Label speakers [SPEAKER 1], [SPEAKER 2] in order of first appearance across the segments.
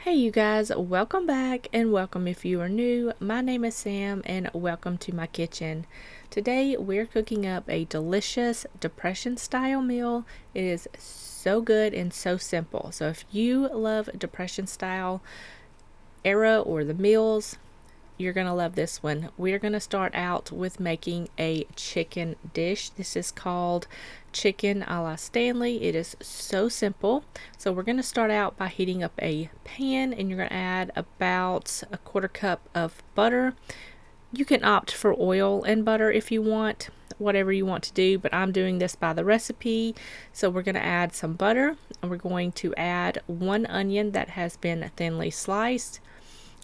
[SPEAKER 1] Hey you guys, welcome back and welcome if you are new. My name is Sam and welcome to my kitchen. Today we're cooking up a delicious depression style meal. It is so good and so simple. So if you love depression style era or the meals, you're gonna love this one. We're gonna start out with making a chicken dish. This is called chicken a la Stanley. It is so simple. So we're gonna start out by heating up a pan, and you're gonna add about a quarter cup of butter. You can opt for oil and butter if you want, whatever you want to do, but I'm doing this by the recipe. So we're going to add some butter, and we're going to add one onion that has been thinly sliced.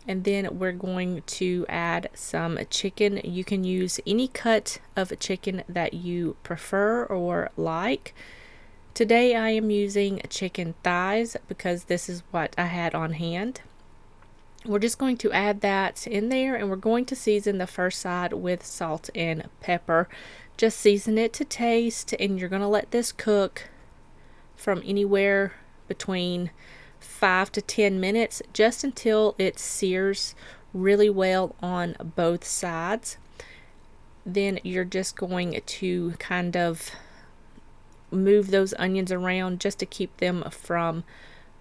[SPEAKER 1] And then we're going to add some chicken. You can use any cut of chicken that you prefer or like. Today I am using chicken thighs because this is what I had on hand. We're just going to add that in there, and we're going to season the first side with salt and pepper. Just season it to taste, and you're going to let this cook from anywhere between 5 to 10 minutes, just until it sears really well on both sides. Then you're just going to kind of move those onions around just to keep them from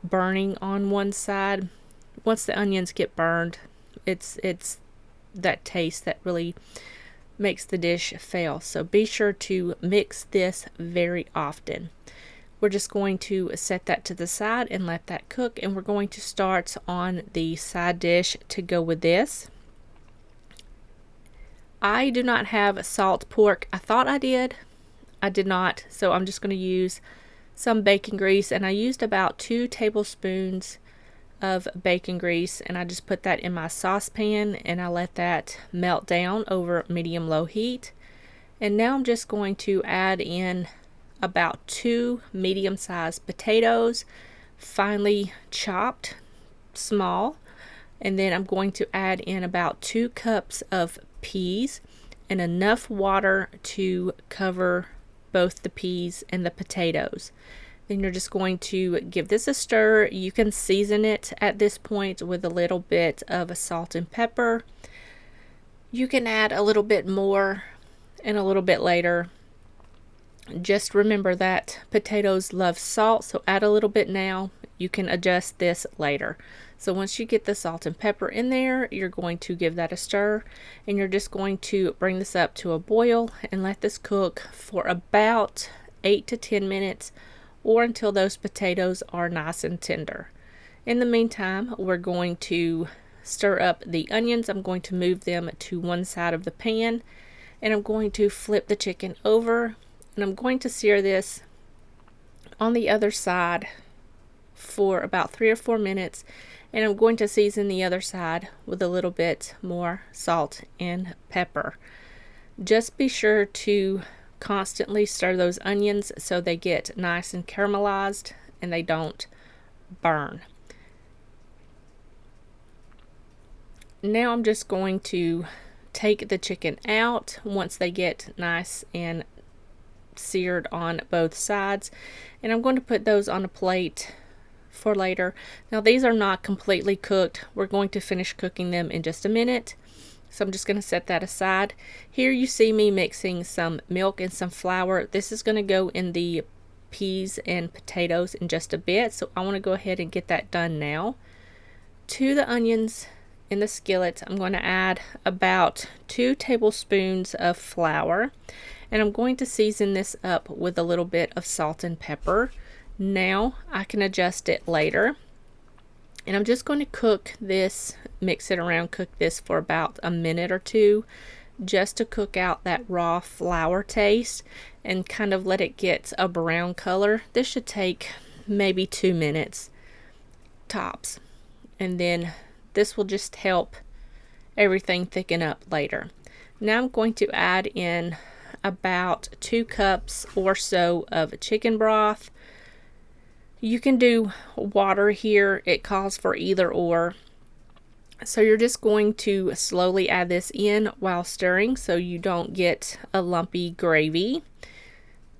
[SPEAKER 1] burning on one side. Once the onions get burned, it's that taste that really makes the dish fail. So be sure to mix this very often. We're just going to set that to the side and let that cook, and we're going to start on the side dish to go with this. I do not have salt pork. I thought I did. I did not, so I'm just going to use some bacon grease, and I used about 2 tablespoons of bacon grease, and I just put that in my saucepan and I let that melt down over medium-low heat. And now I'm just going to add in about 2 medium-sized potatoes, finely chopped, small. And then I'm going to add in about 2 cups of peas and enough water to cover both the peas and the potatoes. Then you're just going to give this a stir. You can season it at this point with a little bit of salt and pepper. You can add a little bit more and a little bit later. Just remember that potatoes love salt, so add a little bit now. You can adjust this later. So once you get the salt and pepper in there, you're going to give that a stir, and you're just going to bring this up to a boil and let this cook for about 8 to 10 minutes, or until those potatoes are nice and tender. In the meantime, we're going to stir up the onions. I'm going to move them to one side of the pan, and I'm going to flip the chicken over, and I'm going to sear this on the other side for about 3 or 4 minutes, and I'm going to season the other side with a little bit more salt and pepper. Just be sure to constantly stir those onions so they get nice and caramelized and they don't burn. Now I'm just going to take the chicken out once they get nice and seared on both sides, and I'm going to put those on a plate for later. Now these are not completely cooked. We're going to finish cooking them in just a minute. So I'm just going to set that aside. Here you see me mixing some milk and some flour. This is going to go in the peas and potatoes in just a bit. So I want to go ahead and get that done now. To the onions in the skillet, I'm going to add about 2 tablespoons of flour. And I'm going to season this up with a little bit of salt and pepper. Now I can adjust it later. And I'm just going to cook this, mix it around, cook this for about a minute or 2, just to cook out that raw flour taste and kind of let it get a brown color. This should take maybe 2 minutes tops. And then this will just help everything thicken up later. Now I'm going to add in about 2 cups or so of chicken broth. You can do water here. It calls for either or. So you're just going to slowly add this in while stirring so you don't get a lumpy gravy.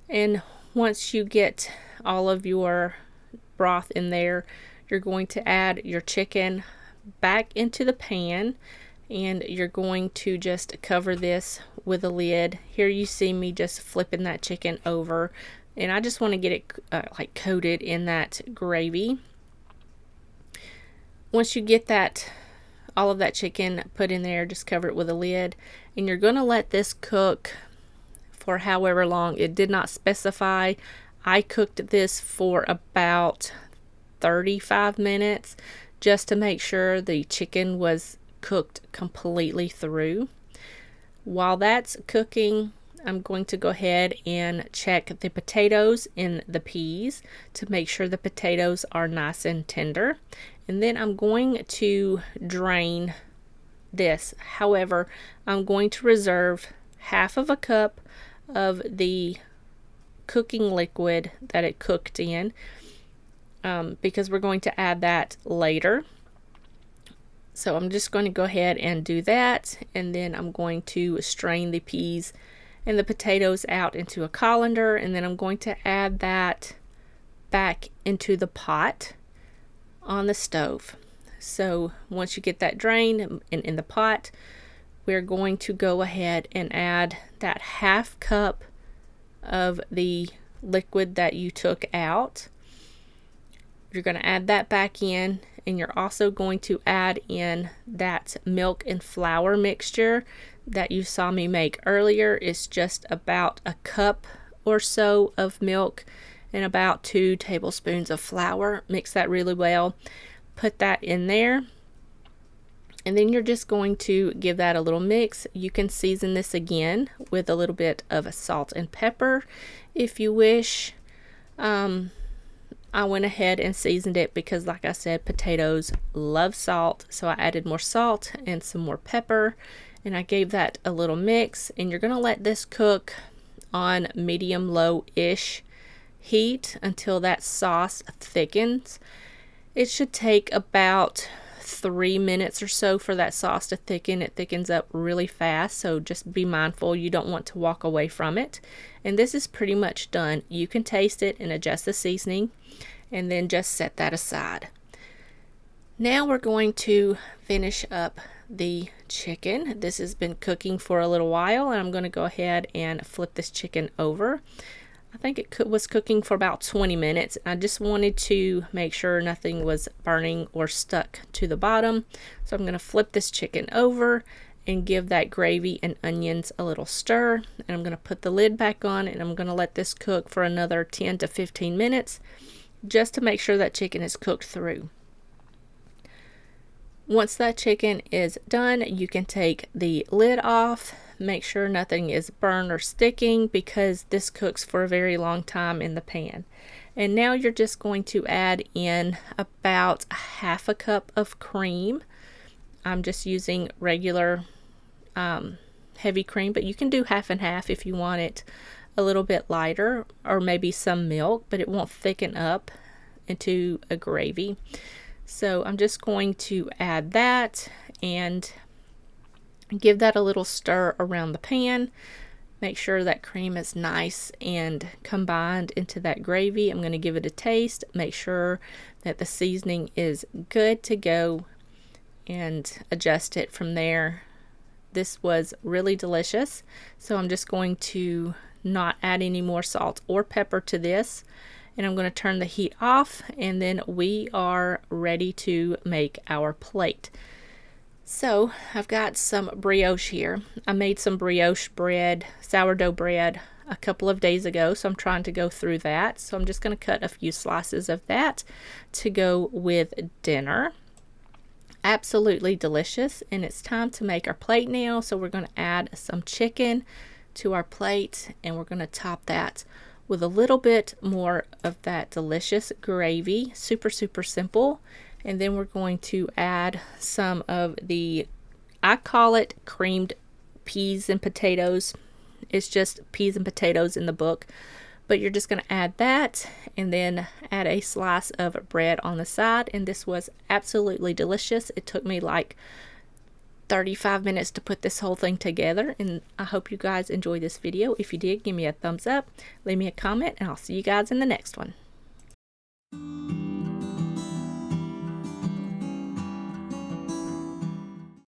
[SPEAKER 1] And once you get all of your broth in there, you're going to add your chicken back into the pan, and you're going to just cover this with a lid. Here you see me just flipping that chicken over, and I just want to get it like coated in that gravy. Once you get that, all of that chicken put in there, just cover it with a lid, and you're going to let this cook for however long. It did not specify. I cooked this for about 35 minutes just to make sure the chicken was cooked completely through. While that's cooking, I'm going to go ahead and check the potatoes and the peas to make sure the potatoes are nice and tender. And then I'm going to drain this. However, I'm going to reserve half of a cup of the cooking liquid that it cooked in, because we're going to add that later. So I'm just going to go ahead and do that, and then I'm going to strain the peas and the potatoes out into a colander, and then I'm going to add that back into the pot on the stove. So once you get that drained in the pot, we're going to go ahead and add that half cup of the liquid that you took out. You're going to add that back in, and you're also going to add in that milk and flour mixture that you saw me make earlier. It's just about a cup or so of milk and about 2 tablespoons of flour. Mix that really well. Put that in there, and then you're just going to give that a little mix. You can season this again with a little bit of salt and pepper if you wish. I went ahead and seasoned it because, like I said, potatoes love salt, so I added more salt and some more pepper, and I gave that a little mix. And you're going to let this cook on medium low-ish heat until that sauce thickens. It should take about 3 minutes or so for that sauce to thicken. It thickens up really fast, so just be mindful you don't want to walk away from it. And this is pretty much done. You can taste it and adjust the seasoning, and then just set that aside. Now we're going to finish up the chicken. This has been cooking for a little while, and I'm going to go ahead and flip this chicken over. I think it was cooking for about 20 minutes. I just wanted to make sure nothing was burning or stuck to the bottom. So I'm going to flip this chicken over and give that gravy and onions a little stir. And I'm going to put the lid back on, and I'm going to let this cook for another 10 to 15 minutes just to make sure that chicken is cooked through. Once that chicken is done, you can take the lid off. Make sure nothing is burned or sticking, because this cooks for a very long time in the pan. And now you're just going to add in about half a cup of cream. I'm just using regular heavy cream, but you can do half and half if you want it a little bit lighter, or maybe some milk, but it won't thicken up into a gravy. So I'm just going to add that and give that a little stir around the pan. Make sure that cream is nice and combined into that gravy. I'm going to give it a taste. Make sure that the seasoning is good to go and adjust it from there. This was really delicious. So I'm just going to not add any more salt or pepper to this. And I'm going to turn the heat off, and then we are ready to make our plate. So I've got some brioche here. I made some brioche bread, sourdough bread, a couple of days ago, so I'm trying to go through that. So I'm just going to cut a few slices of that to go with dinner. Absolutely delicious, and it's time to make our plate now. So we're going to add some chicken to our plate, and we're going to top that with a little bit more of that delicious gravy. Super simple. And then we're going to add some of the, I call it creamed peas and potatoes. It's just peas and potatoes in the book, but you're just going to add that, and then add a slice of bread on the side. And this was absolutely delicious. It took me like 35 minutes to put this whole thing together, and I hope you guys enjoyed this video. If you did, give me a thumbs up, leave me a comment, and I'll see you guys in the next one.